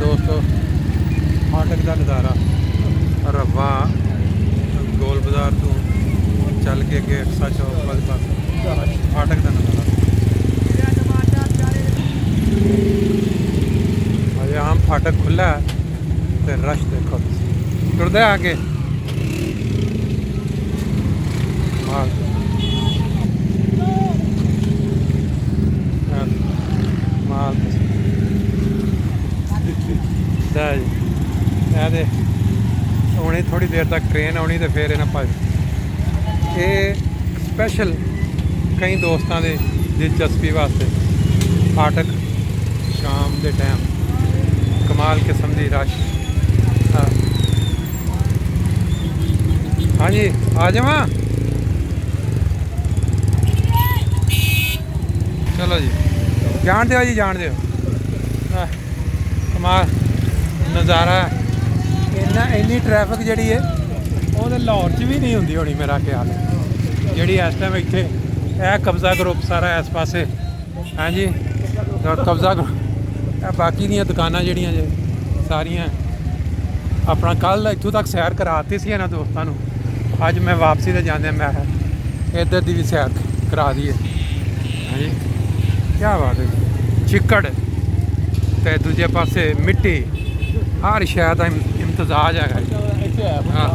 दोस्तों फाटक का नज़ारा रवा गोल बाजार तो चल के अगे एक्सा चौक वाले पास फाटक का नज़ारा अजे आम फाटक खुला है तो रश देखो टुरदे आगे माल होनी थोड़ी देर तक ट्रेन आनी तो फिर इन्हें भज ये स्पैशल कई दोस्तों के दिलचस्पी वास्ते फाटक शाम के टाइम कमाल किस्म की रश। हाँ जी आ जावा चलो जी जान दो जी जान दो कमाल नज़ारा इन्नी ट्रैफिक जी है वो लाहौर च भी नहीं होंगी होनी मेरा ख्याल जी इस टाइम इतने यह कब्जा ग्रुप सारा इस पासे। हाँ जी कब्जा ग्रुप बाकी दी दुकाना जड़ियाँ जे सारिया अपना कल इतों तक सैर कराती सी इन्होंने दोस्तों को अज मैं वापसी तो जाने मैं इधर की भी सैर करा दी है। हाँ जी क्या बात है चिक्कड़ तो दूजे पासे मिट्टी हर शहर का इम्तजाज है। हाँ